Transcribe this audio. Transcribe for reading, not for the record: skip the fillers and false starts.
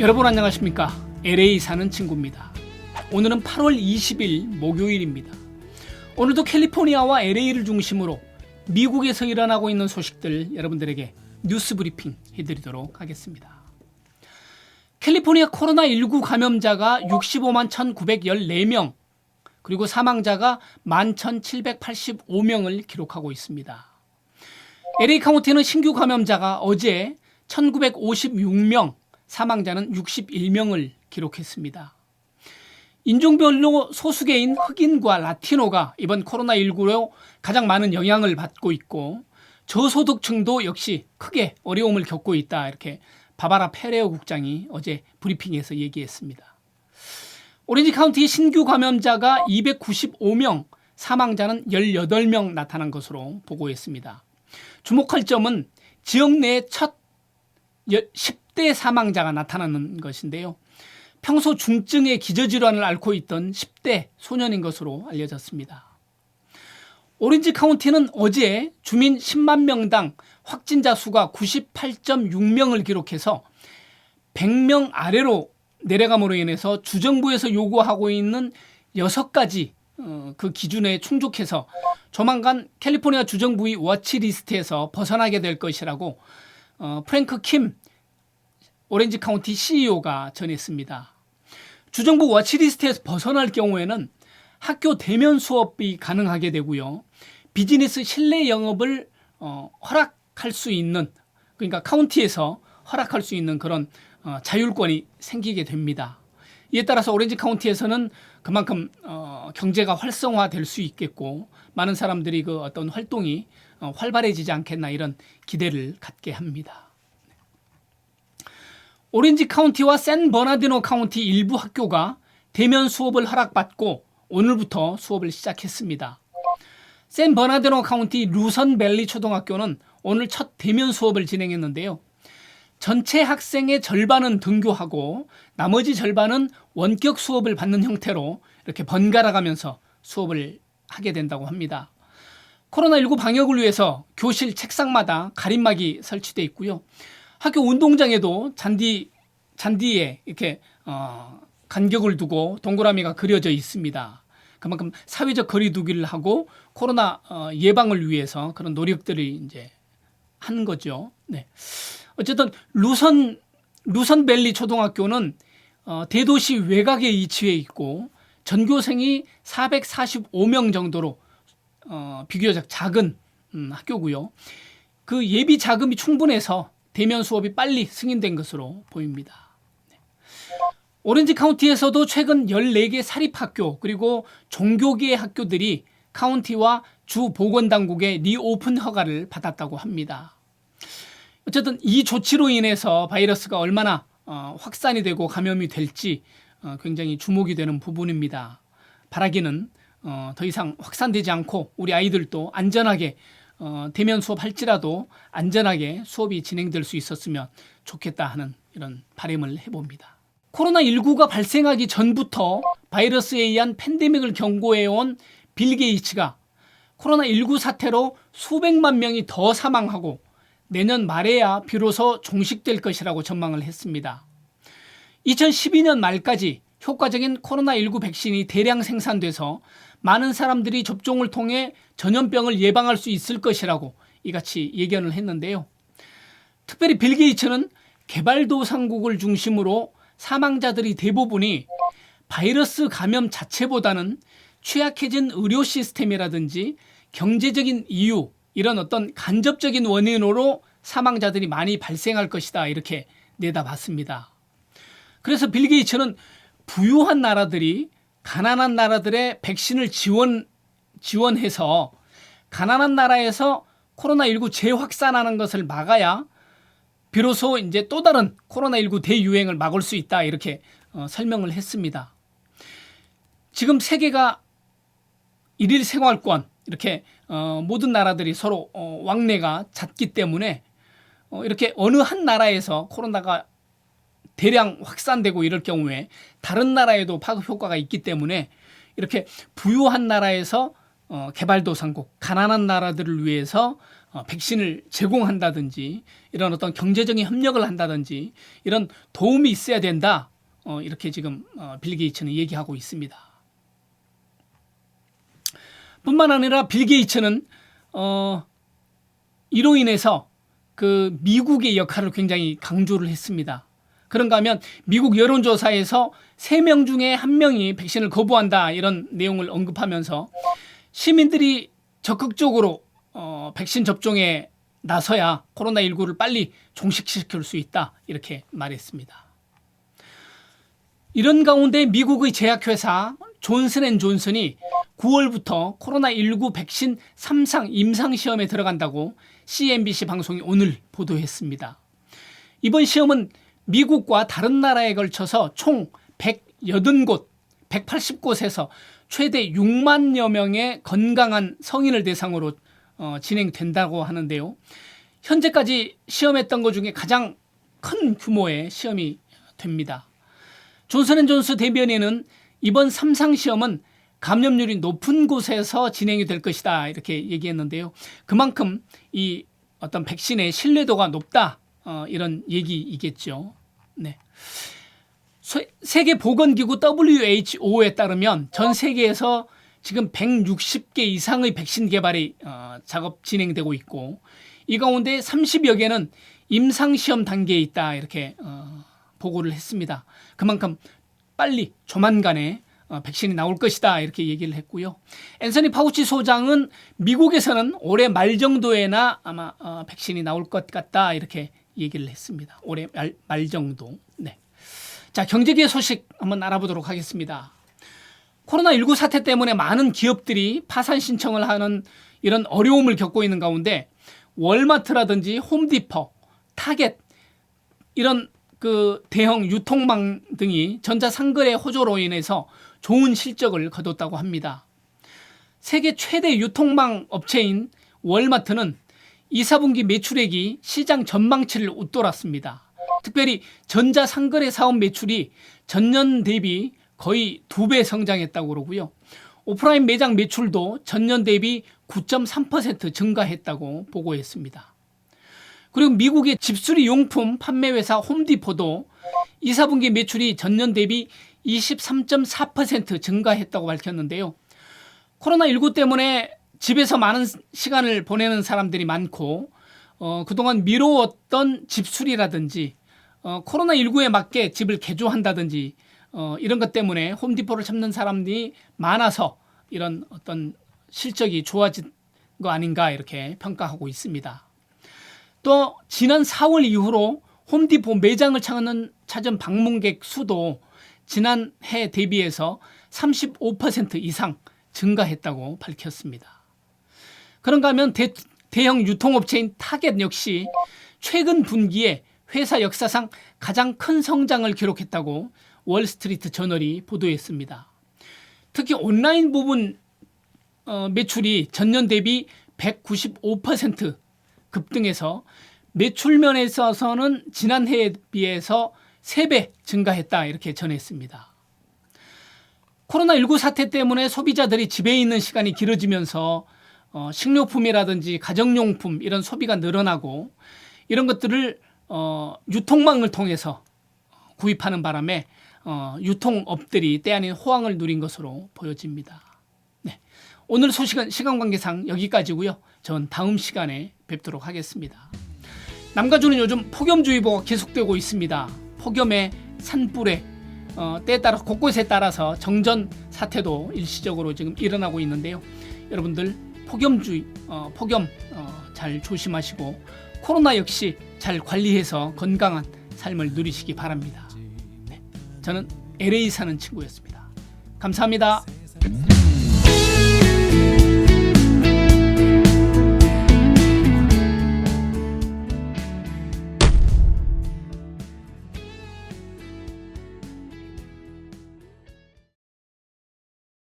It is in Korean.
여러분 안녕하십니까? LA 사는 친구입니다. 오늘은 8월 20일 목요일입니다. 오늘도 캘리포니아와 LA를 중심으로 미국에서 일어나고 있는 소식들 여러분들에게 뉴스 브리핑 해드리도록 하겠습니다. 캘리포니아 코로나19 감염자가 65만 1,914명, 그리고 사망자가 11,785명을 기록하고 있습니다. LA 카운티는 신규 감염자가 어제 1,956명, 사망자는 61명을 기록했습니다. 인종별로 소수계인 흑인과 라티노가 이번 코로나19로 가장 많은 영향을 받고 있고, 저소득층도 역시 크게 어려움을 겪고 있다, 이렇게 바바라 페레오 국장이 어제 브리핑에서 얘기했습니다. 오렌지 카운티의 신규 감염자가 295명, 사망자는 18명 나타난 것으로 보고했습니다. 주목할 점은 지역 내 첫 10대 사망자가 나타나는 것인데요. 평소 중증의 기저질환을 앓고 있던 10대 소년인 것으로 알려졌습니다. 오렌지 카운티는 어제 주민 10만 명당 확진자 수가 98.6명을 기록해서 100명 아래로 내려감으로 인해서 주정부에서 요구하고 있는 6가지 그 기준에 충족해서 조만간 캘리포니아 주정부의 워치리스트에서 벗어나게 될 것이라고 프랭크 킴 오렌지 카운티 CEO가 전했습니다. 주정부 워치리스트에서 벗어날 경우에는 학교 대면 수업이 가능하게 되고요. 비즈니스 실내 영업을 허락할 수 있는, 그러니까 카운티에서 허락할 수 있는 그런 자율권이 생기게 됩니다. 이에 따라서 오렌지 카운티에서는 그만큼 경제가 활성화될 수 있겠고, 많은 사람들이 그 어떤 활동이 활발해지지 않겠나, 이런 기대를 갖게 합니다. 오렌지 카운티와 샌 버나디노 카운티 일부 학교가 대면 수업을 허락받고 오늘부터 수업을 시작했습니다. 샌 버나디노 카운티 루선밸리 초등학교는 오늘 첫 대면 수업을 진행했는데요. 전체 학생의 절반은 등교하고 나머지 절반은 원격 수업을 받는 형태로 이렇게 번갈아 가면서 수업을 하게 된다고 합니다. 코로나19 방역을 위해서 교실 책상마다 가림막이 설치되어 있고요. 학교 운동장에도 잔디에 이렇게 간격을 두고 동그라미가 그려져 있습니다. 그만큼 사회적 거리두기를 하고 코로나 예방을 위해서 그런 노력들을 이제 하는 거죠. 네. 어쨌든 루선밸리 초등학교는 대도시 외곽에 위치해 있고 전교생이 445명 정도로 비교적 작은 학교고요. 그 예비 자금이 충분해서 대면 수업이 빨리 승인된 것으로 보입니다. 오렌지 카운티에서도 최근 14개 사립학교 그리고 종교계 학교들이 카운티와 주 보건당국의 리오픈 허가를 받았다고 합니다. 어쨌든 이 조치로 인해서 바이러스가 얼마나 확산이 되고 감염이 될지 굉장히 주목이 되는 부분입니다. 바라기는 더 이상 확산되지 않고 우리 아이들도 안전하게 대면 수업할지라도 안전하게 수업이 진행될 수 있었으면 좋겠다 하는 이런 바람을 해봅니다. 코로나19가 발생하기 전부터 바이러스에 의한 팬데믹을 경고해온 빌 게이츠가 코로나19 사태로 수백만 명이 더 사망하고 내년 말에야 비로소 종식될 것이라고 전망을 했습니다. 2012년 말까지 효과적인 코로나19 백신이 대량 생산돼서 많은 사람들이 접종을 통해 전염병을 예방할 수 있을 것이라고 이같이 예견을 했는데요. 특별히 빌 게이츠는 개발도상국을 중심으로 사망자들이 대부분이 바이러스 감염 자체보다는 취약해진 의료 시스템이라든지 경제적인 이유, 이런 어떤 간접적인 원인으로 사망자들이 많이 발생할 것이다, 이렇게 내다봤습니다. 그래서 빌 게이츠는 부유한 나라들이 가난한 나라들의 백신을 지원해서 가난한 나라에서 코로나19 재확산하는 것을 막아야 비로소 이제 또 다른 코로나19 대유행을 막을 수 있다, 이렇게 설명을 했습니다. 지금 세계가 일일 생활권, 이렇게 모든 나라들이 서로 왕래가 잦기 때문에 이렇게 어느 한 나라에서 코로나가 대량 확산되고 이럴 경우에 다른 나라에도 파급 효과가 있기 때문에 이렇게 부유한 나라에서 개발도상국, 가난한 나라들을 위해서 백신을 제공한다든지 이런 어떤 경제적인 협력을 한다든지 이런 도움이 있어야 된다. 이렇게 지금 빌 게이츠는 얘기하고 있습니다. 뿐만 아니라 빌 게이츠는 이로 인해서 그 미국의 역할을 굉장히 강조를 했습니다. 그런가 하면 미국 여론조사에서 3명 중에 1명이 백신을 거부한다 이런 내용을 언급하면서 시민들이 적극적으로 백신 접종에 나서야 코로나19를 빨리 종식시킬 수 있다 이렇게 말했습니다. 이런 가운데 미국의 제약회사 존슨앤존슨이 9월부터 코로나19 백신 3상 임상시험에 들어간다고 CNBC 방송이 오늘 보도했습니다. 이번 시험은 미국과 다른 나라에 걸쳐서 총 180곳, 180곳에서 최대 6만여 명의 건강한 성인을 대상으로 진행된다고 하는데요. 현재까지 시험했던 것 중에 가장 큰 규모의 시험이 됩니다. 존슨앤존슨 대변인은 이번 3상 시험은 감염률이 높은 곳에서 진행이 될 것이다 이렇게 얘기했는데요. 그만큼 이 어떤 백신의 신뢰도가 높다 이런 얘기이겠죠. 네. 세계보건기구 WHO에 따르면 전 세계에서 지금 160개 이상의 백신 개발이 작업 진행되고 있고 이 가운데 30여 개는 임상시험 단계에 있다 이렇게 보고를 했습니다. 그만큼 빨리 조만간에 백신이 나올 것이다 이렇게 얘기를 했고요. 앤서니 파우치 소장은 미국에서는 올해 말 정도에나 아마 백신이 나올 것 같다 이렇게 얘기를 했습니다. 올해 말 정도. 네. 자, 경제계 소식 한번 알아보도록 하겠습니다. 코로나19 사태 때문에 많은 기업들이 파산 신청을 하는 이런 어려움을 겪고 있는 가운데 월마트라든지 홈디포, 타겟 이런 그 대형 유통망 등이 전자상거래 호조로 인해서 좋은 실적을 거뒀다고 합니다. 세계 최대 유통망 업체인 월마트는 2, 4분기 매출액이 시장 전망치를 웃돌았습니다. 특별히 전자상거래 사업 매출이 전년 대비 거의 2배 성장했다고 그러고요. 오프라인 매장 매출도 전년 대비 9.3% 증가했다고 보고했습니다. 그리고 미국의 집수리 용품 판매 회사 홈디포도 2, 4분기 매출이 전년 대비 23.4% 증가했다고 밝혔는데요. 코로나19 때문에 집에서 많은 시간을 보내는 사람들이 많고 그동안 미뤄왔던 집수리라든지 코로나19에 맞게 집을 개조한다든지 이런 것 때문에 홈디포를 찾는 사람들이 많아서 이런 어떤 실적이 좋아진 거 아닌가 이렇게 평가하고 있습니다. 또 지난 4월 이후로 홈디포 매장을 찾은 방문객 수도 지난해 대비해서 35% 이상 증가했다고 밝혔습니다. 그런가 하면 대형 유통업체인 타겟 역시 최근 분기에 회사 역사상 가장 큰 성장을 기록했다고 월스트리트 저널이 보도했습니다. 특히 온라인 부분 매출이 전년 대비 195% 급등해서 매출면에 있어서는 지난해에 비해서 3배 증가했다 이렇게 전했습니다. 코로나19 사태 때문에 소비자들이 집에 있는 시간이 길어지면서 식료품이라든지 가정용품 이런 소비가 늘어나고 이런 것들을 유통망을 통해서 구입하는 바람에 유통업들이 때 아닌 호황을 누린 것으로 보여집니다. 네. 오늘 소식은 시간 관계상 여기까지고요. 전 다음 시간에 뵙도록 하겠습니다. 남가주는 요즘 폭염주의보가 계속되고 있습니다. 폭염에 산불에 때에 따라 곳곳에 따라서 정전 사태도 일시적으로 지금 일어나고 있는데요. 여러분들 폭염 잘 조심하시고 코로나 역시 잘 관리해서 건강한 삶을 누리시기 바랍니다. 네, 저는 LA 사는 친구였습니다. 감사합니다.